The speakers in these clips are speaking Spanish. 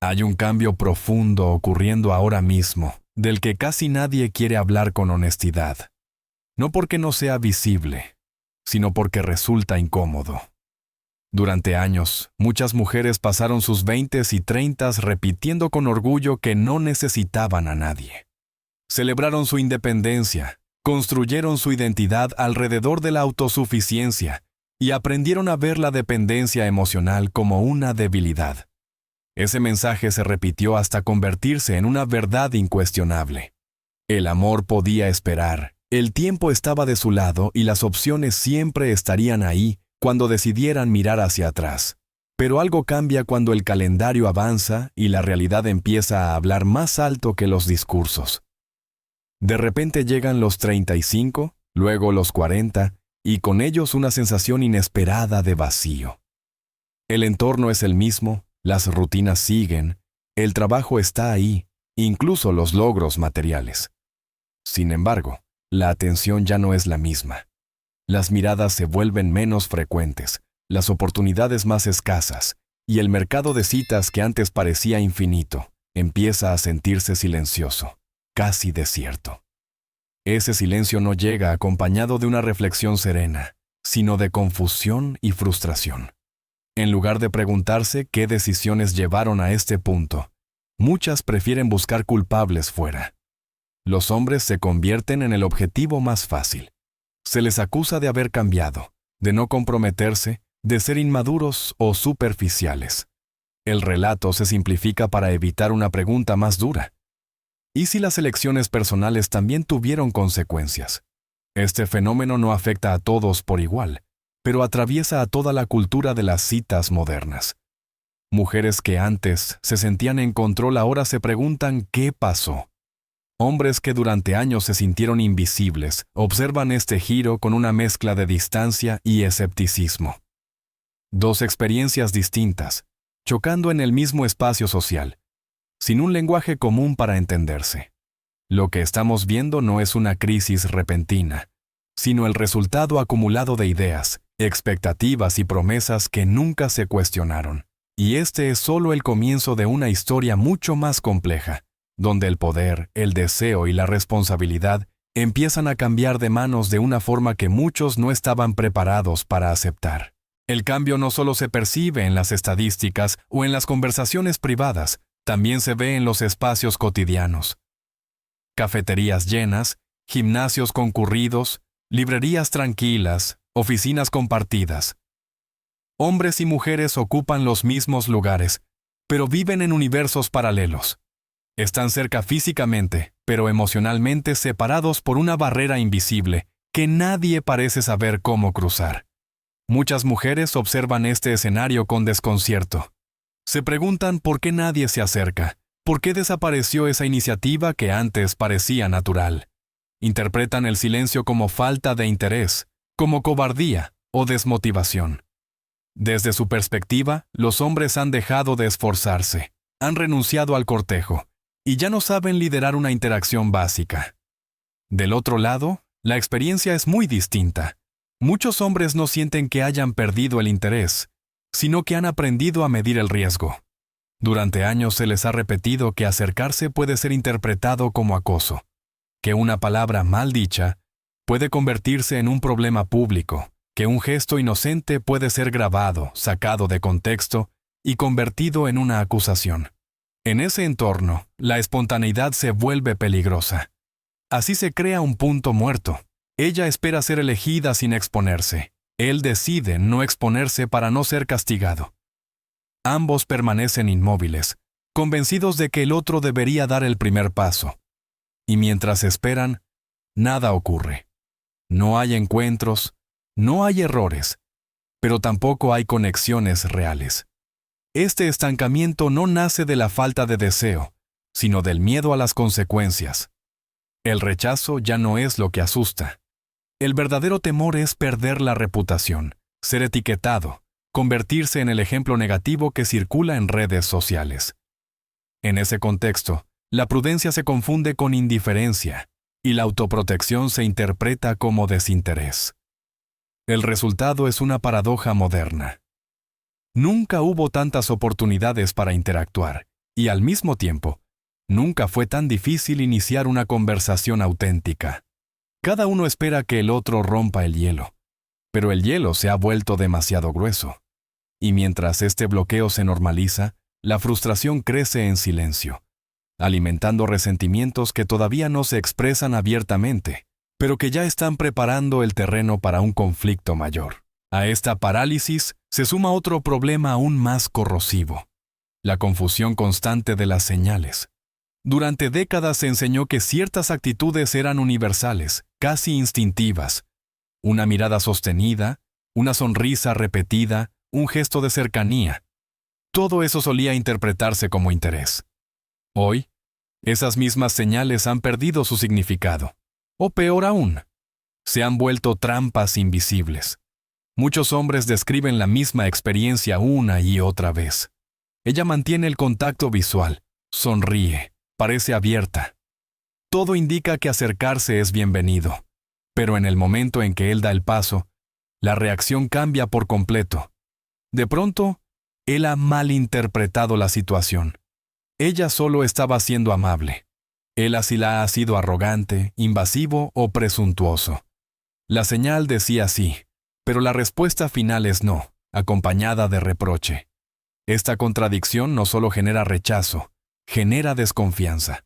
Hay un cambio profundo ocurriendo ahora mismo, del que casi nadie quiere hablar con honestidad. No porque no sea visible, sino porque resulta incómodo. Durante años, muchas mujeres pasaron sus 20s y 30s repitiendo con orgullo que no necesitaban a nadie. Celebraron su independencia, construyeron su identidad alrededor de la autosuficiencia y aprendieron a ver la dependencia emocional como una debilidad. Ese mensaje se repitió hasta convertirse en una verdad incuestionable. El amor podía esperar, el tiempo estaba de su lado y las opciones siempre estarían ahí cuando decidieran mirar hacia atrás. Pero algo cambia cuando el calendario avanza y la realidad empieza a hablar más alto que los discursos. De repente llegan los 35, luego los 40, y con ellos una sensación inesperada de vacío. El entorno es el mismo, las rutinas siguen, el trabajo está ahí, incluso los logros materiales. Sin embargo, la atención ya no es la misma. Las miradas se vuelven menos frecuentes, las oportunidades más escasas, y el mercado de citas que antes parecía infinito, empieza a sentirse silencioso, casi desierto. Ese silencio no llega acompañado de una reflexión serena, sino de confusión y frustración. En lugar de preguntarse qué decisiones llevaron a este punto, muchas prefieren buscar culpables fuera. Los hombres se convierten en el objetivo más fácil. Se les acusa de haber cambiado, de no comprometerse, de ser inmaduros o superficiales. El relato se simplifica para evitar una pregunta más dura. ¿Y si las elecciones personales también tuvieron consecuencias? Este fenómeno no afecta a todos por igual, pero atraviesa a toda la cultura de las citas modernas. Mujeres que antes se sentían en control ahora se preguntan ¿qué pasó? Hombres que durante años se sintieron invisibles observan este giro con una mezcla de distancia y escepticismo. Dos experiencias distintas, chocando en el mismo espacio social, sin un lenguaje común para entenderse. Lo que estamos viendo no es una crisis repentina, sino el resultado acumulado de ideas, expectativas y promesas que nunca se cuestionaron. Y este es solo el comienzo de una historia mucho más compleja, donde el poder, el deseo y la responsabilidad empiezan a cambiar de manos de una forma que muchos no estaban preparados para aceptar. El cambio no solo se percibe en las estadísticas o en las conversaciones privadas, también se ve en los espacios cotidianos. Cafeterías llenas, gimnasios concurridos, librerías tranquilas, oficinas compartidas. Hombres y mujeres ocupan los mismos lugares, pero viven en universos paralelos. Están cerca físicamente, pero emocionalmente separados por una barrera invisible que nadie parece saber cómo cruzar. Muchas mujeres observan este escenario con desconcierto. Se preguntan por qué nadie se acerca, por qué desapareció esa iniciativa que antes parecía natural. Interpretan el silencio como falta de interés, como cobardía o desmotivación. Desde su perspectiva, los hombres han dejado de esforzarse, han renunciado al cortejo, y ya no saben liderar una interacción básica. Del otro lado, la experiencia es muy distinta. Muchos hombres no sienten que hayan perdido el interés, sino que han aprendido a medir el riesgo. Durante años se les ha repetido que acercarse puede ser interpretado como acoso, que una palabra mal dicha puede convertirse en un problema público, que un gesto inocente puede ser grabado, sacado de contexto y convertido en una acusación. En ese entorno, la espontaneidad se vuelve peligrosa. Así se crea un punto muerto. Ella espera ser elegida sin exponerse. Él decide no exponerse para no ser castigado. Ambos permanecen inmóviles, convencidos de que el otro debería dar el primer paso. Y mientras esperan, nada ocurre. No hay encuentros, no hay errores, pero tampoco hay conexiones reales. Este estancamiento no nace de la falta de deseo, sino del miedo a las consecuencias. El rechazo ya no es lo que asusta. El verdadero temor es perder la reputación, ser etiquetado, convertirse en el ejemplo negativo que circula en redes sociales. En ese contexto, la prudencia se confunde con indiferencia y la autoprotección se interpreta como desinterés. El resultado es una paradoja moderna. Nunca hubo tantas oportunidades para interactuar, Y al mismo tiempo, nunca fue tan difícil iniciar una conversación auténtica. Cada uno espera que el otro rompa el hielo, pero el hielo se ha vuelto demasiado grueso. Y mientras este bloqueo se normaliza, la frustración crece en silencio, alimentando resentimientos que todavía no se expresan abiertamente, pero que ya están preparando el terreno para un conflicto mayor. A esta parálisis se suma otro problema aún más corrosivo: la confusión constante de las señales. Durante décadas se enseñó que ciertas actitudes eran universales, casi instintivas. Una mirada sostenida, una sonrisa repetida, un gesto de cercanía. Todo eso solía interpretarse como interés. Hoy, esas mismas señales han perdido su significado. O peor aún, se han vuelto trampas invisibles. Muchos hombres describen la misma experiencia una y otra vez. Ella mantiene el contacto visual, sonríe, parece abierta. Todo indica que acercarse es bienvenido, pero en el momento en que él da el paso, la reacción cambia por completo. De pronto, él ha malinterpretado la situación. Ella solo estaba siendo amable. Él así la ha sido arrogante, invasivo o presuntuoso. La señal decía sí, pero la respuesta final es no, acompañada de reproche. Esta contradicción no solo genera rechazo, genera desconfianza.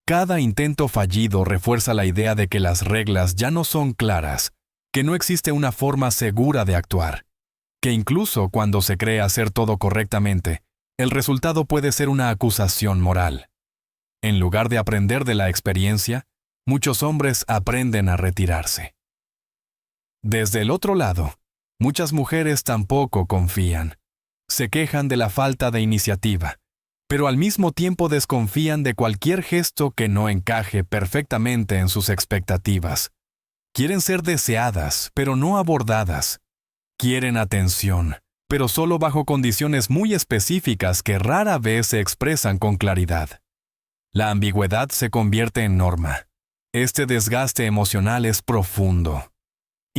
Cada intento fallido refuerza la idea de que las reglas ya no son claras, que no existe una forma segura de actuar, que incluso cuando se cree hacer todo correctamente, el resultado puede ser una acusación moral. En lugar de aprender de la experiencia, muchos hombres aprenden a retirarse. Desde el otro lado, muchas mujeres tampoco confían. Se quejan de la falta de iniciativa, pero al mismo tiempo desconfían de cualquier gesto que no encaje perfectamente en sus expectativas. Quieren ser deseadas, pero no abordadas. Quieren atención, pero solo bajo condiciones muy específicas que rara vez se expresan con claridad. La ambigüedad se convierte en norma. Este desgaste emocional es profundo.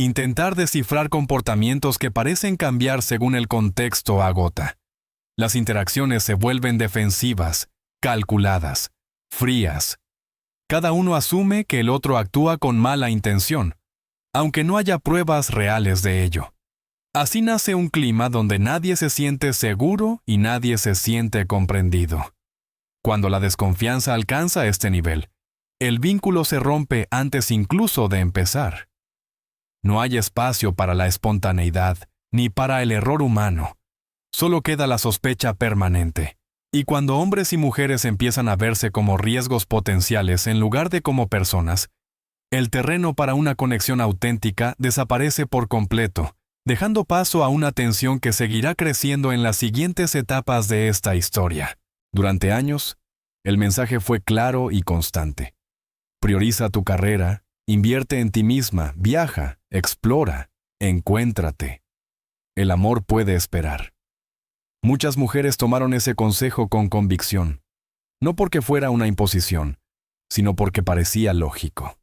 Intentar descifrar comportamientos que parecen cambiar según el contexto agota. Las interacciones se vuelven defensivas, calculadas, frías. Cada uno asume que el otro actúa con mala intención, aunque no haya pruebas reales de ello. Así nace un clima donde nadie se siente seguro y nadie se siente comprendido. Cuando la desconfianza alcanza este nivel, el vínculo se rompe antes incluso de empezar. No hay espacio para la espontaneidad, ni para el error humano. Solo queda la sospecha permanente. Y cuando hombres y mujeres empiezan a verse como riesgos potenciales en lugar de como personas, el terreno para una conexión auténtica desaparece por completo, dejando paso a una tensión que seguirá creciendo en las siguientes etapas de esta historia. Durante años, el mensaje fue claro y constante. Prioriza tu carrera, invierte en ti misma, viaja, explora, encuéntrate. El amor puede esperar. Muchas mujeres tomaron ese consejo con convicción, no porque fuera una imposición, sino porque parecía lógico.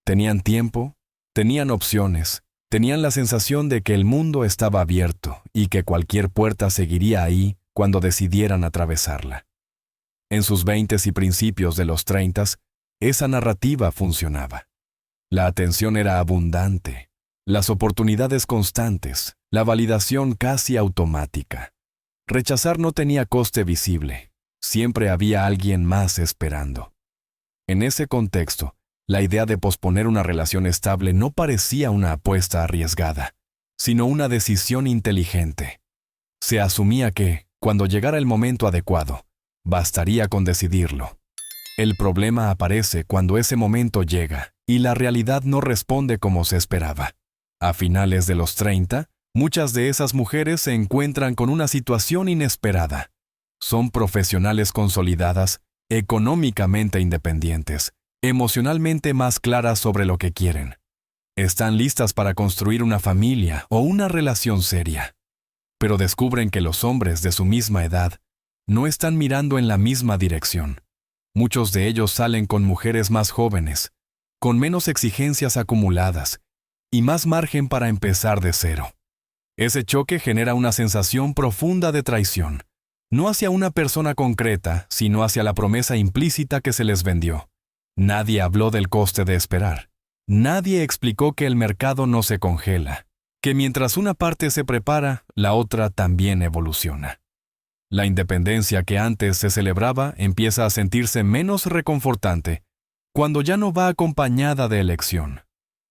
Tenían tiempo, tenían opciones, tenían la sensación de que el mundo estaba abierto y que cualquier puerta seguiría ahí cuando decidieran atravesarla. En sus 20s y principios de los 30s, esa narrativa funcionaba. La atención era abundante, las oportunidades constantes, la validación casi automática. Rechazar no tenía coste visible, siempre había alguien más esperando. En ese contexto, la idea de posponer una relación estable no parecía una apuesta arriesgada, sino una decisión inteligente. Se asumía que, cuando llegara el momento adecuado, bastaría con decidirlo. El problema aparece cuando ese momento llega y la realidad no responde como se esperaba. A finales de los 30, muchas de esas mujeres se encuentran con una situación inesperada. Son profesionales consolidadas, económicamente independientes, emocionalmente más claras sobre lo que quieren. Están listas para construir una familia o una relación seria. Pero descubren que los hombres de su misma edad no están mirando en la misma dirección. Muchos de ellos salen con mujeres más jóvenes, con menos exigencias acumuladas y más margen para empezar de cero. Ese choque genera una sensación profunda de traición, No hacia una persona concreta, sino hacia la promesa implícita que se les vendió. Nadie habló del coste de esperar. Nadie explicó que el mercado no se congela, que mientras una parte se prepara, la otra también evoluciona. La independencia que antes se celebraba empieza a sentirse menos reconfortante cuando ya no va acompañada de elección.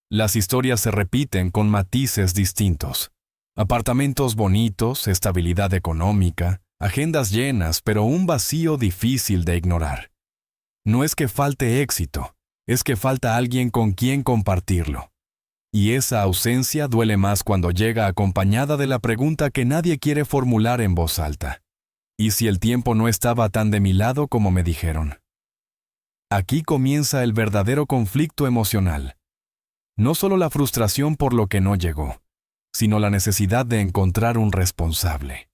Las historias se repiten con matices distintos. Apartamentos bonitos, estabilidad económica, agendas llenas, pero un vacío difícil de ignorar. No es que falte éxito, es que falta alguien con quien compartirlo. Y esa ausencia duele más cuando llega acompañada de la pregunta que nadie quiere formular en voz alta. ¿Y si el tiempo no estaba tan de mi lado como me dijeron? Aquí comienza el verdadero conflicto emocional. No solo la frustración por lo que no llegó, sino la necesidad de encontrar un responsable.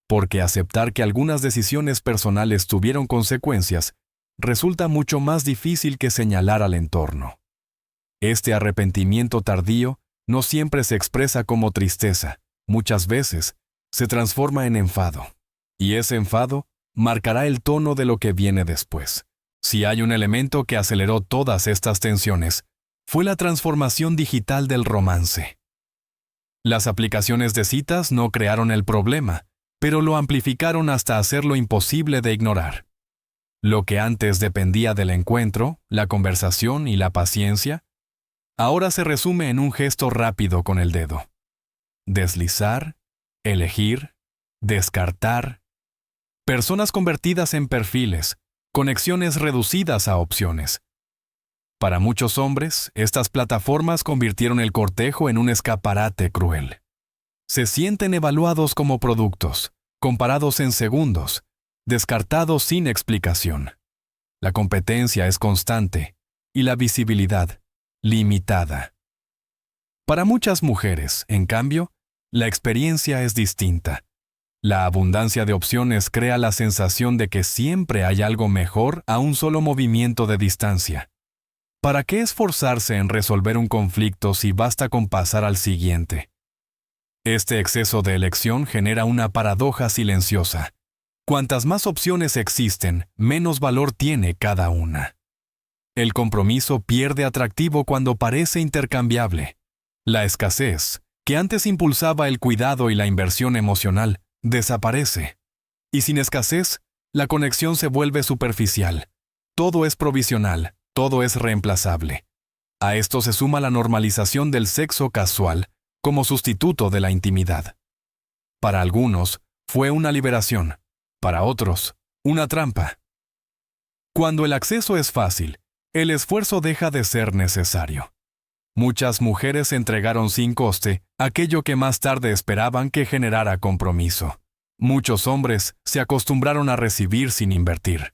Porque aceptar que algunas decisiones personales tuvieron consecuencias resulta mucho más difícil que señalar al entorno. Este arrepentimiento tardío no siempre se expresa como tristeza, muchas veces se transforma en enfado. Y ese enfado marcará el tono de lo que viene después. Si hay un elemento que aceleró todas estas tensiones, fue la transformación digital del romance. Las aplicaciones de citas no crearon el problema, pero lo amplificaron hasta hacerlo imposible de ignorar. Lo que antes dependía del encuentro, la conversación y la paciencia, ahora se resume en un gesto rápido con el dedo. Deslizar, elegir, descartar. Personas convertidas en perfiles, conexiones reducidas a opciones. Para muchos hombres, estas plataformas convirtieron el cortejo en un escaparate cruel. Se sienten evaluados como productos, comparados en segundos, descartados sin explicación. La competencia es constante y la visibilidad limitada. Para muchas mujeres, en cambio, la experiencia es distinta. La abundancia de opciones crea la sensación de que siempre hay algo mejor a un solo movimiento de distancia. ¿Para qué esforzarse en resolver un conflicto si basta con pasar al siguiente? Este exceso de elección genera una paradoja silenciosa. Cuantas más opciones existen, menos valor tiene cada una. El compromiso pierde atractivo cuando parece intercambiable. La escasez, que antes impulsaba el cuidado y la inversión emocional, desaparece. Y sin escasez, la conexión se vuelve superficial. Todo es provisional, todo es reemplazable. A esto se suma la normalización del sexo casual como sustituto de la intimidad. Para algunos, fue una liberación. Para otros, una trampa. Cuando el acceso es fácil, el esfuerzo deja de ser necesario. Muchas mujeres entregaron sin coste aquello que más tarde esperaban que generara compromiso. Muchos hombres se acostumbraron a recibir sin invertir.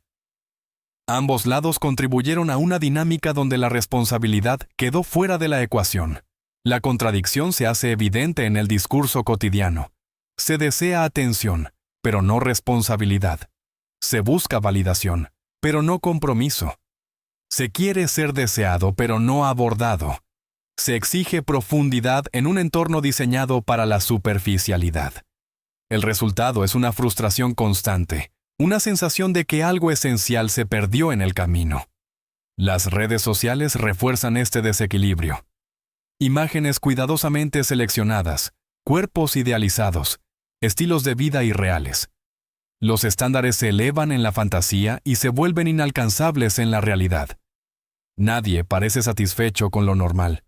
Ambos lados contribuyeron a una dinámica donde la responsabilidad quedó fuera de la ecuación. La contradicción se hace evidente en el discurso cotidiano. Se desea atención, pero no responsabilidad. Se busca validación, pero no compromiso. Se quiere ser deseado, pero no abordado. Se exige profundidad en un entorno diseñado para la superficialidad. El resultado es una frustración constante, una sensación de que algo esencial se perdió en el camino. Las redes sociales refuerzan este desequilibrio. Imágenes cuidadosamente seleccionadas, cuerpos idealizados, estilos de vida irreales. Los estándares se elevan en la fantasía y se vuelven inalcanzables en la realidad. Nadie parece satisfecho con lo normal.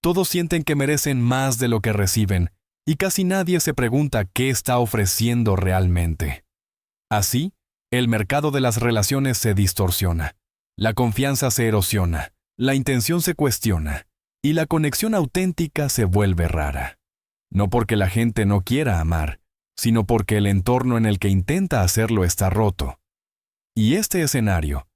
Todos sienten que merecen más de lo que reciben, y casi nadie se pregunta qué está ofreciendo realmente. Así, el mercado de las relaciones se distorsiona, la confianza se erosiona, la intención se cuestiona, y la conexión auténtica se vuelve rara. No porque la gente no quiera amar, sino porque el entorno en el que intenta hacerlo está roto. Y este escenario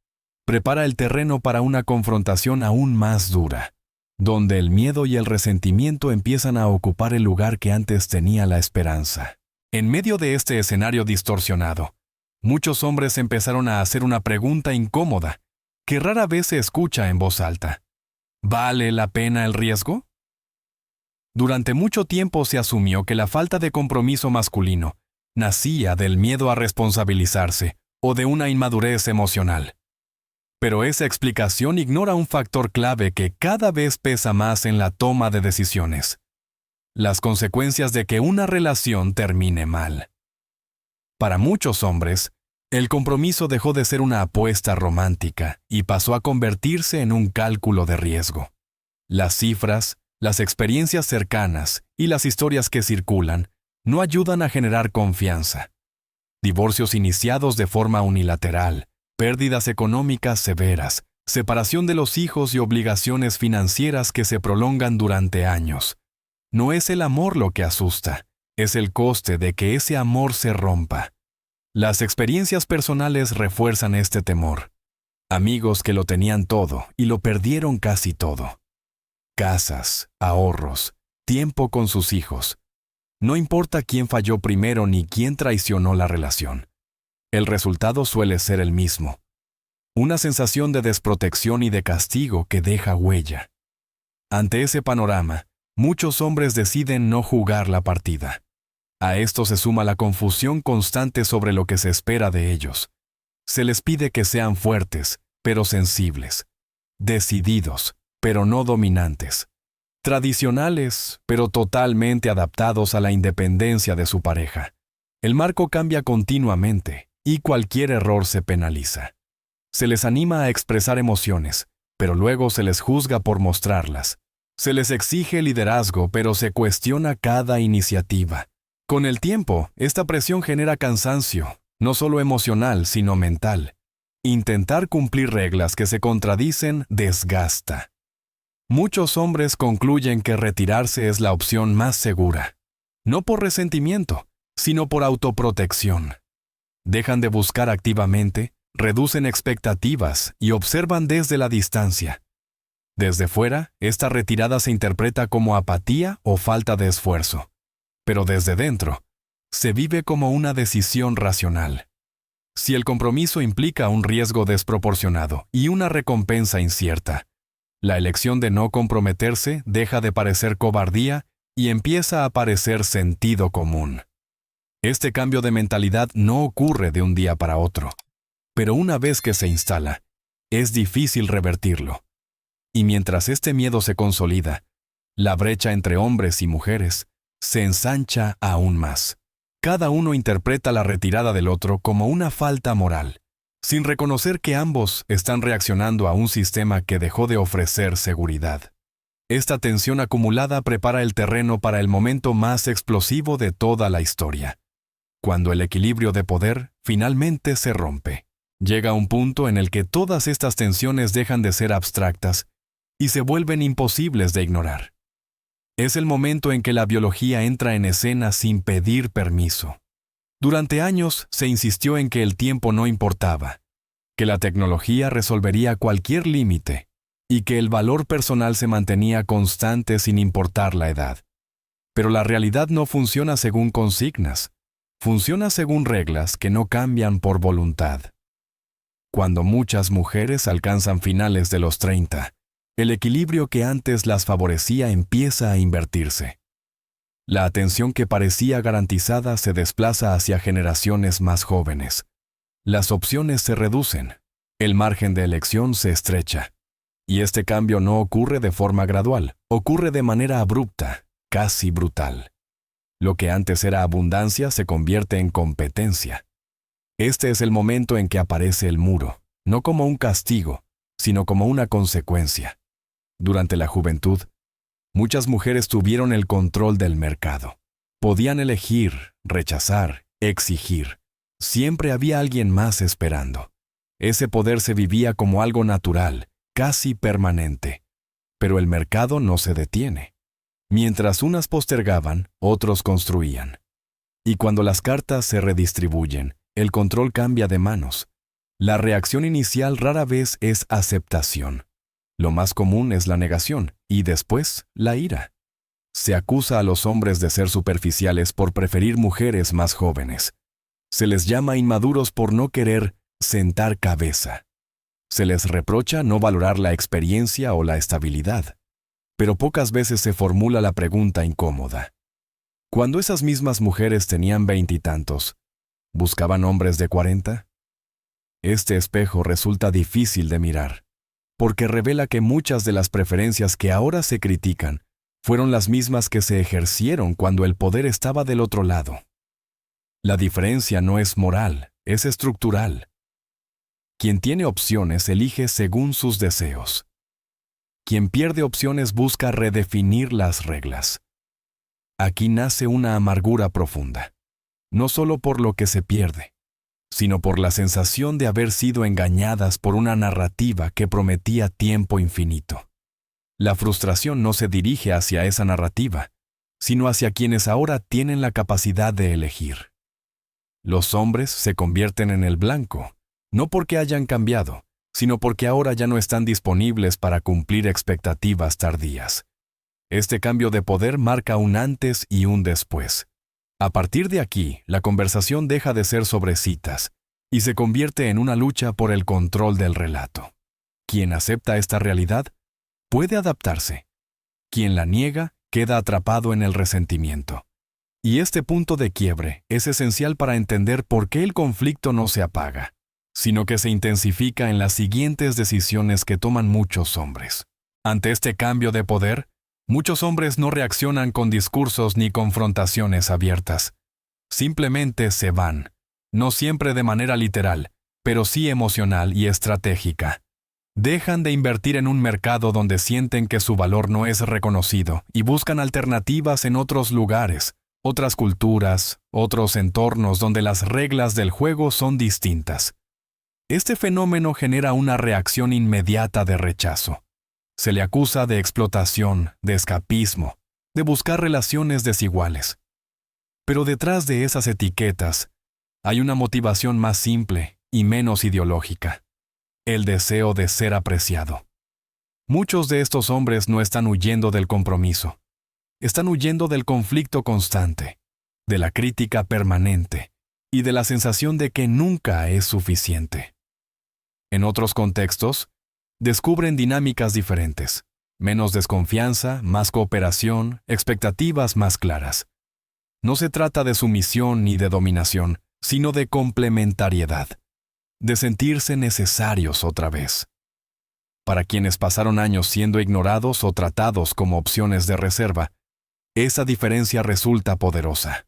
prepara el terreno para una confrontación aún más dura, donde el miedo y el resentimiento empiezan a ocupar el lugar que antes tenía la esperanza. En medio de este escenario distorsionado, muchos hombres empezaron a hacer una pregunta incómoda, que rara vez se escucha en voz alta. ¿Vale la pena el riesgo? Durante mucho tiempo se asumió que la falta de compromiso masculino nacía del miedo a responsabilizarse o de una inmadurez emocional. Pero esa explicación ignora un factor clave que cada vez pesa más en la toma de decisiones: las consecuencias de que una relación termine mal. Para muchos hombres, el compromiso dejó de ser una apuesta romántica y pasó a convertirse en un cálculo de riesgo. Las cifras, las experiencias cercanas y las historias que circulan no ayudan a generar confianza. Divorcios iniciados de forma unilateral, pérdidas económicas severas, separación de los hijos y obligaciones financieras que se prolongan durante años. No es el amor lo que asusta, es el coste de que ese amor se rompa. Las experiencias personales refuerzan este temor. Amigos que lo tenían todo y lo perdieron casi todo. Casas, ahorros, tiempo con sus hijos. No importa quién falló primero ni quién traicionó la relación. El resultado suele ser el mismo: una sensación de desprotección y de castigo que deja huella. Ante ese panorama, muchos hombres deciden no jugar la partida. A esto se suma la confusión constante sobre lo que se espera de ellos. Se les pide que sean fuertes, pero sensibles; decididos, pero no dominantes; tradicionales, pero totalmente adaptados a la independencia de su pareja. El marco cambia continuamente y cualquier error se penaliza. Se les anima a expresar emociones, pero luego se les juzga por mostrarlas. Se les exige liderazgo, pero se cuestiona cada iniciativa. Con el tiempo, esta presión genera cansancio, no solo emocional, sino mental. Intentar cumplir reglas que se contradicen desgasta. Muchos hombres concluyen que retirarse es la opción más segura, no por resentimiento, sino por autoprotección. Dejan de buscar activamente, reducen expectativas y observan desde la distancia. Desde fuera, esta retirada se interpreta como apatía o falta de esfuerzo. Pero desde dentro, se vive como una decisión racional. Si el compromiso implica un riesgo desproporcionado y una recompensa incierta, la elección de no comprometerse deja de parecer cobardía y empieza a parecer sentido común. Este cambio de mentalidad no ocurre de un día para otro, pero una vez que se instala, es difícil revertirlo. Y mientras este miedo se consolida, la brecha entre hombres y mujeres se ensancha aún más. Cada uno interpreta la retirada del otro como una falta moral, sin reconocer que ambos están reaccionando a un sistema que dejó de ofrecer seguridad. Esta tensión acumulada prepara el terreno para el momento más explosivo de toda la historia, cuando el equilibrio de poder finalmente se rompe. Llega un punto en el que todas estas tensiones dejan de ser abstractas y se vuelven imposibles de ignorar. Es el momento en que la biología entra en escena sin pedir permiso. Durante años se insistió en que el tiempo no importaba, que la tecnología resolvería cualquier límite y que el valor personal se mantenía constante sin importar la edad. Pero la realidad no funciona según consignas, funciona según reglas que no cambian por voluntad. Cuando muchas mujeres alcanzan finales de los 30, el equilibrio que antes las favorecía empieza a invertirse. La atención que parecía garantizada se desplaza hacia generaciones más jóvenes. Las opciones se reducen, el margen de elección se estrecha. Y este cambio no ocurre de forma gradual, ocurre de manera abrupta, casi brutal. Lo que antes era abundancia se convierte en competencia. Este es el momento en que aparece el muro, no como un castigo, sino como una consecuencia. Durante la juventud, muchas mujeres tuvieron el control del mercado. Podían elegir, rechazar, exigir. Siempre había alguien más esperando. Ese poder se vivía como algo natural, casi permanente. Pero el mercado no se detiene. Mientras unas postergaban, otros construían. Y cuando las cartas se redistribuyen, el control cambia de manos. La reacción inicial rara vez es aceptación. Lo más común es la negación y después la ira. Se acusa a los hombres de ser superficiales por preferir mujeres más jóvenes. Se les llama inmaduros por no querer sentar cabeza. Se les reprocha no valorar la experiencia o la estabilidad. Pero pocas veces se formula la pregunta incómoda: Cuando esas mismas mujeres tenían 20 y tantos, ¿buscaban hombres de 40? Este espejo resulta difícil de mirar, porque revela que muchas de las preferencias que ahora se critican fueron las mismas que se ejercieron cuando el poder estaba del otro lado. La diferencia no es moral, es estructural. Quien tiene opciones elige según sus deseos. Quien pierde opciones busca redefinir las reglas. Aquí nace una amargura profunda, no solo por lo que se pierde, sino por la sensación de haber sido engañadas por una narrativa que prometía tiempo infinito. La frustración no se dirige hacia esa narrativa, sino hacia quienes ahora tienen la capacidad de elegir. Los hombres se convierten en el blanco, no porque hayan cambiado, sino porque ahora ya no están disponibles para cumplir expectativas tardías. Este cambio de poder marca un antes y un después. A partir de aquí, la conversación deja de ser sobre citas y se convierte en una lucha por el control del relato. Quien acepta esta realidad puede adaptarse. Quien la niega queda atrapado en el resentimiento. Y este punto de quiebre es esencial para entender por qué el conflicto no se apaga, sino que se intensifica en las siguientes decisiones que toman muchos hombres. Ante este cambio de poder, muchos hombres no reaccionan con discursos ni confrontaciones abiertas. Simplemente se van, no siempre de manera literal, pero sí emocional y estratégica. Dejan de invertir en un mercado donde sienten que su valor no es reconocido y buscan alternativas en otros lugares, otras culturas, otros entornos donde las reglas del juego son distintas. Este fenómeno genera una reacción inmediata de rechazo. Se le acusa de explotación, de escapismo, de buscar relaciones desiguales. Pero detrás de esas etiquetas hay una motivación más simple y menos ideológica: el deseo de ser apreciado. Muchos de estos hombres no están huyendo del compromiso. Están huyendo del conflicto constante, de la crítica permanente y de la sensación de que nunca es suficiente. En otros contextos, descubren dinámicas diferentes: menos desconfianza, más cooperación, expectativas más claras. No se trata de sumisión ni de dominación, sino de complementariedad, de sentirse necesarios otra vez. Para quienes pasaron años siendo ignorados o tratados como opciones de reserva, esa diferencia resulta poderosa.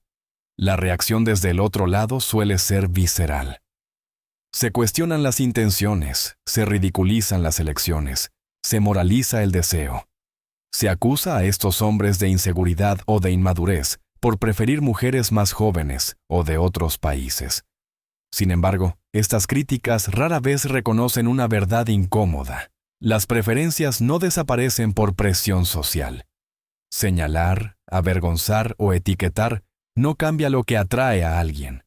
La reacción desde el otro lado suele ser visceral. Se cuestionan las intenciones, se ridiculizan las elecciones, se moraliza el deseo. Se acusa a estos hombres de inseguridad o de inmadurez por preferir mujeres más jóvenes o de otros países. Sin embargo, estas críticas rara vez reconocen una verdad incómoda. Las preferencias no desaparecen por presión social. Señalar, avergonzar o etiquetar no cambia lo que atrae a alguien.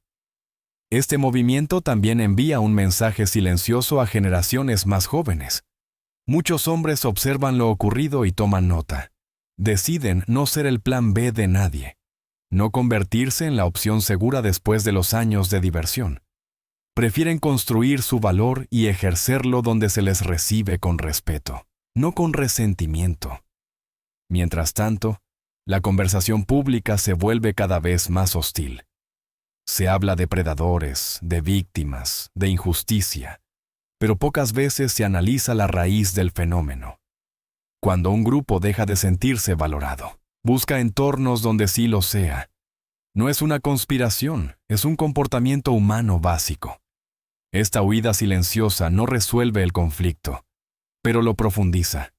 Este movimiento también envía un mensaje silencioso a generaciones más jóvenes. Muchos hombres observan lo ocurrido y toman nota. Deciden no ser el plan B de nadie, no convertirse en la opción segura después de los años de diversión. Prefieren construir su valor y ejercerlo donde se les recibe con respeto, no con resentimiento. Mientras tanto, la conversación pública se vuelve cada vez más hostil. Se habla de predadores, de víctimas, de injusticia, pero pocas veces se analiza la raíz del fenómeno. Cuando un grupo deja de sentirse valorado, busca entornos donde sí lo sea. No es una conspiración, es un comportamiento humano básico. Esta huida silenciosa no resuelve el conflicto, pero lo profundiza.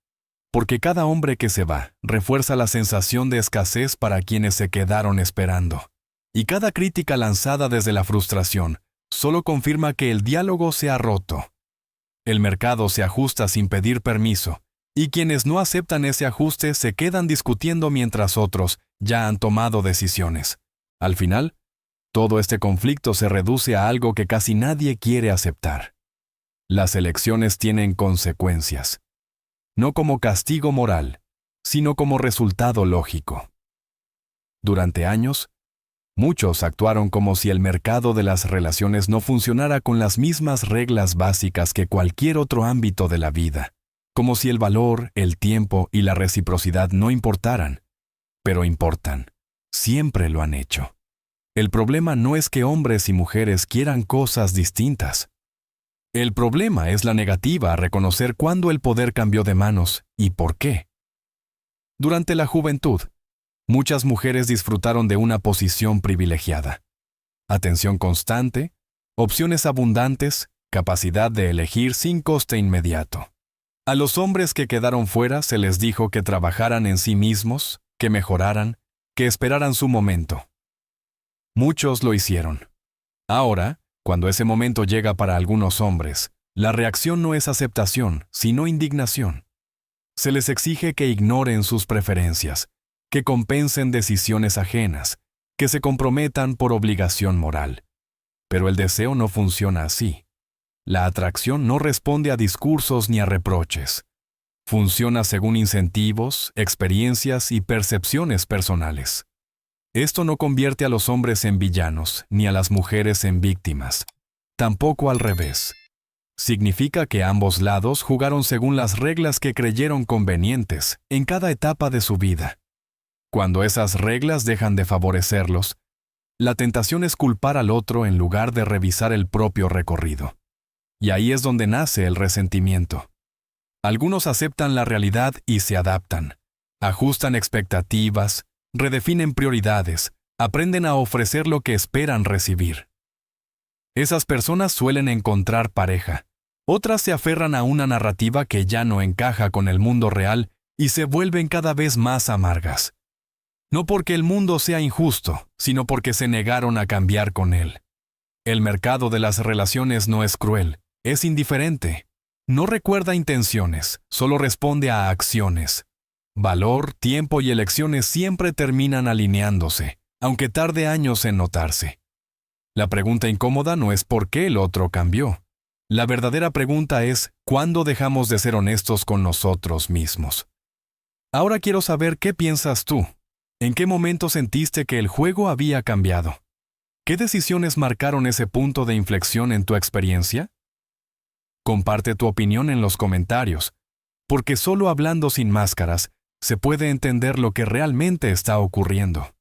Porque cada hombre que se va refuerza la sensación de escasez para quienes se quedaron esperando. Y cada crítica lanzada desde la frustración solo confirma que el diálogo se ha roto. El mercado se ajusta sin pedir permiso, y quienes no aceptan ese ajuste se quedan discutiendo mientras otros ya han tomado decisiones. Al final, todo este conflicto se reduce a algo que casi nadie quiere aceptar. Las elecciones tienen consecuencias, no como castigo moral, sino como resultado lógico. Durante años, muchos actuaron como si el mercado de las relaciones no funcionara con las mismas reglas básicas que cualquier otro ámbito de la vida, como si el valor, el tiempo y la reciprocidad no importaran, pero importan. Siempre lo han hecho. El problema no es que hombres y mujeres quieran cosas distintas. El problema es la negativa a reconocer cuándo el poder cambió de manos y por qué. Durante la juventud, muchas mujeres disfrutaron de una posición privilegiada. Atención constante, opciones abundantes, capacidad de elegir sin coste inmediato. A los hombres que quedaron fuera se les dijo que trabajaran en sí mismos, que mejoraran, que esperaran su momento. Muchos lo hicieron. Ahora, cuando ese momento llega para algunos hombres, la reacción no es aceptación, sino indignación. Se les exige que ignoren sus preferencias, que compensen decisiones ajenas, que se comprometan por obligación moral. Pero el deseo no funciona así. La atracción no responde a discursos ni a reproches. Funciona según incentivos, experiencias y percepciones personales. Esto no convierte a los hombres en villanos, ni a las mujeres en víctimas. Tampoco al revés. Significa que ambos lados jugaron según las reglas que creyeron convenientes en cada etapa de su vida. Cuando esas reglas dejan de favorecerlos, la tentación es culpar al otro en lugar de revisar el propio recorrido. Y ahí es donde nace el resentimiento. Algunos aceptan la realidad y se adaptan, ajustan expectativas, redefinen prioridades, aprenden a ofrecer lo que esperan recibir. Esas personas suelen encontrar pareja. Otras se aferran a una narrativa que ya no encaja con el mundo real y se vuelven cada vez más amargas. No porque el mundo sea injusto, sino porque se negaron a cambiar con él. El mercado de las relaciones no es cruel, es indiferente. No recuerda intenciones, solo responde a acciones. Valor, tiempo y elecciones siempre terminan alineándose, aunque tarde años en notarse. La pregunta incómoda no es por qué el otro cambió. La verdadera pregunta es ¿cuándo dejamos de ser honestos con nosotros mismos? Ahora quiero saber qué piensas tú. ¿En qué momento sentiste que el juego había cambiado? ¿Qué decisiones marcaron ese punto de inflexión en tu experiencia? Comparte tu opinión en los comentarios, porque solo hablando sin máscaras se puede entender lo que realmente está ocurriendo.